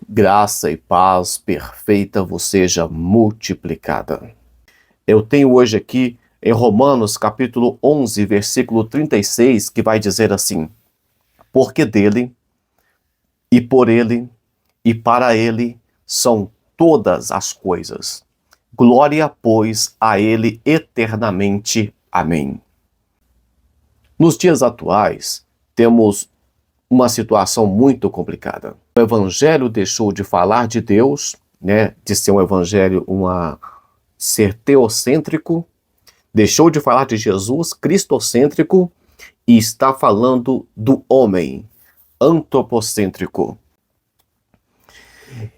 Graça e paz perfeita vos seja multiplicada. Eu tenho hoje aqui em Romanos capítulo 11, versículo 36, que vai dizer assim: porque dele, e por ele, e para ele são todas as coisas. Glória, pois, a ele eternamente. Amém. Nos dias atuais, temos uma situação muito complicada. O evangelho deixou de falar de Deus, de ser um evangelho, ser teocêntrico, deixou de falar de Jesus, cristocêntrico, e está falando do homem, antropocêntrico.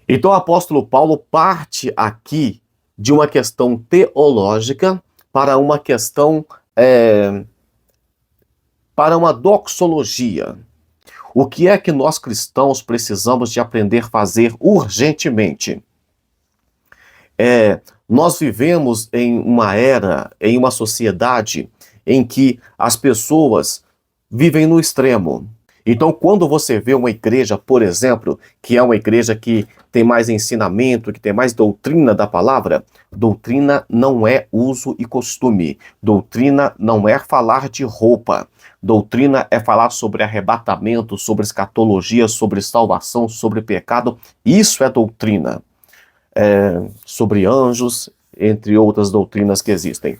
Então o apóstolo Paulo parte aqui de uma questão teológica para uma questão, para uma doxologia. O que é que nós cristãos precisamos de aprender a fazer urgentemente? Nós vivemos em uma era, em uma sociedade em que as pessoas vivem no extremo. Então, quando você vê uma igreja, por exemplo, que é uma igreja que tem mais ensinamento, que tem mais doutrina da palavra, doutrina não é uso e costume. Doutrina não é falar de roupa. Doutrina é falar sobre arrebatamento, sobre escatologia, sobre salvação, sobre pecado. Isso é doutrina. Sobre anjos, entre outras doutrinas que existem.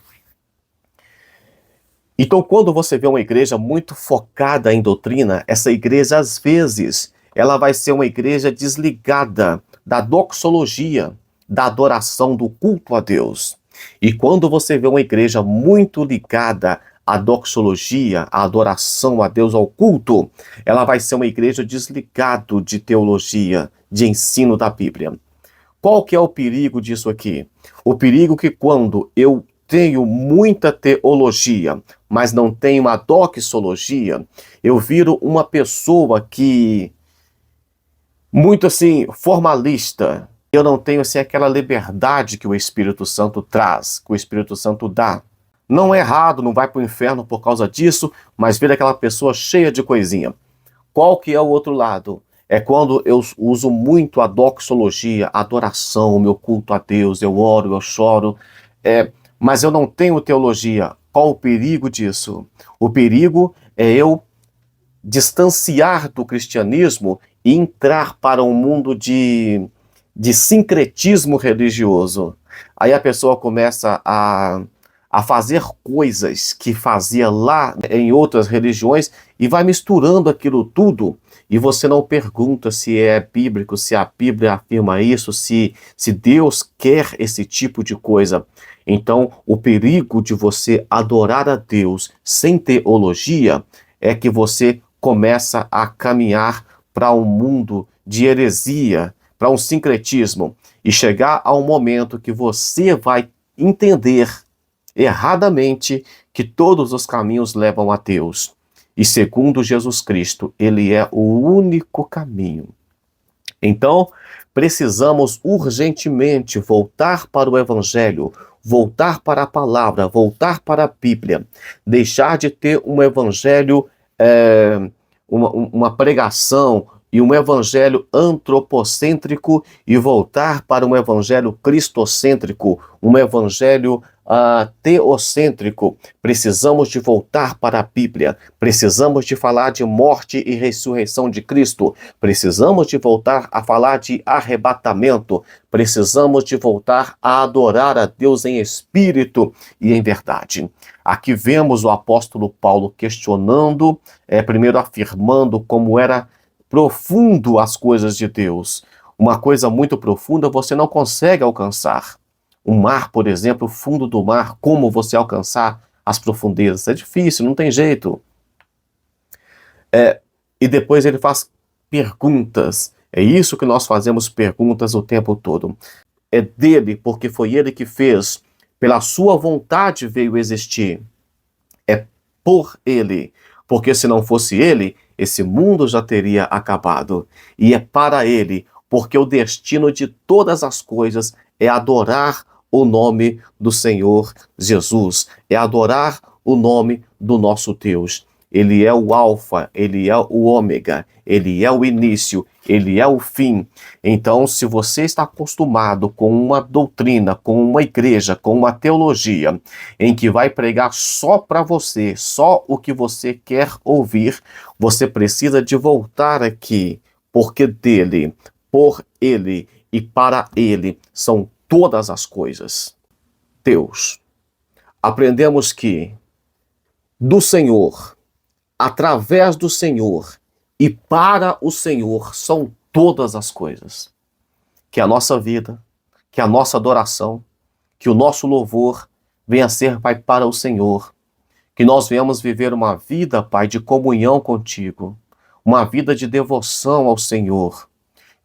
Então, quando você vê uma igreja muito focada em doutrina, essa igreja, às vezes, ela vai ser uma igreja desligada da doxologia, da adoração, do culto a Deus. E quando você vê uma igreja muito ligada à doxologia, à adoração a Deus, ao culto, ela vai ser uma igreja desligada de teologia, de ensino da Bíblia. Qual que é o perigo disso aqui? O perigo que quando eu tenho muita teologia, mas não tenho uma doxologia, eu viro uma pessoa que muito assim formalista. Eu não tenho assim aquela liberdade que o Espírito Santo traz, que o Espírito Santo dá. Não é errado, não vai para o inferno por causa disso, mas vira aquela pessoa cheia de coisinha. Qual que é o outro lado? É quando eu uso muito a doxologia, a adoração, o meu culto a Deus, eu oro, eu choro, mas eu não tenho teologia. Qual o perigo disso? O perigo é eu distanciar do cristianismo e entrar para um mundo de sincretismo religioso. Aí a pessoa começa a fazer coisas que fazia lá em outras religiões e vai misturando aquilo tudo, e você não pergunta se é bíblico, se a Bíblia afirma isso, se Deus quer esse tipo de coisa. Então, o perigo de você adorar a Deus sem teologia é que você começa a caminhar para um mundo de heresia, para um sincretismo, e chegar a um momento que você vai entender erradamente que todos os caminhos levam a Deus. E segundo Jesus Cristo, ele é o único caminho. Então, precisamos urgentemente voltar para o Evangelho, voltar para a palavra, voltar para a Bíblia, deixar de ter um Evangelho, uma pregação e um evangelho antropocêntrico e voltar para um evangelho cristocêntrico, um evangelho teocêntrico. Precisamos de voltar para a Bíblia, precisamos de falar de morte e ressurreição de Cristo, precisamos de voltar a falar de arrebatamento, precisamos de voltar a adorar a Deus em espírito e em verdade. Aqui vemos o apóstolo Paulo questionando, primeiro afirmando como era profundo as coisas de Deus. Uma coisa muito profunda você não consegue alcançar. Um mar, por exemplo, o fundo do mar, como você alcançar as profundezas? É difícil, não tem jeito. E depois ele faz perguntas. É isso que nós fazemos, perguntas o tempo todo. É dele, porque foi ele que fez. Pela sua vontade veio existir. É por ele. Porque se não fosse ele, esse mundo já teria acabado. E é para ele, porque o destino de todas as coisas é adorar o nome do Senhor Jesus, é adorar o nome do nosso Deus. Ele é o alfa, ele é o ômega, ele é o início, ele é o fim. Então, se você está acostumado com uma doutrina, com uma igreja, com uma teologia, em que vai pregar só para você, só o que você quer ouvir, você precisa de voltar aqui, porque dele, por ele e para ele são todas as coisas. Deus. Aprendemos que do Senhor, através do Senhor e para o Senhor são todas as coisas. Que a nossa vida, que a nossa adoração, que o nosso louvor venha a ser, Pai, para o Senhor. Que nós venhamos viver uma vida, Pai, de comunhão contigo, uma vida de devoção ao Senhor.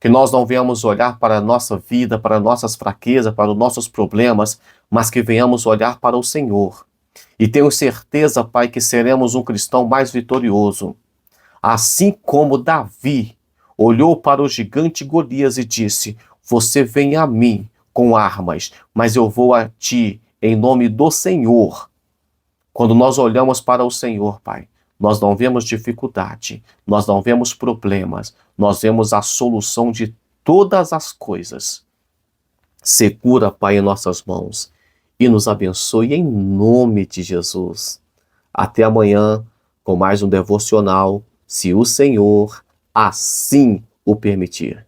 Que nós não venhamos olhar para a nossa vida, para nossas fraquezas, para os nossos problemas, mas que venhamos olhar para o Senhor. E tenho certeza, Pai, que seremos um cristão mais vitorioso. Assim como Davi olhou para o gigante Golias e disse: você vem a mim com armas, mas eu vou a ti em nome do Senhor. Quando nós olhamos para o Senhor, Pai, nós não vemos dificuldade, nós não vemos problemas, nós vemos a solução de todas as coisas. Segura, Pai, em nossas mãos e nos abençoe em nome de Jesus. Até amanhã com mais um devocional, se o Senhor assim o permitir.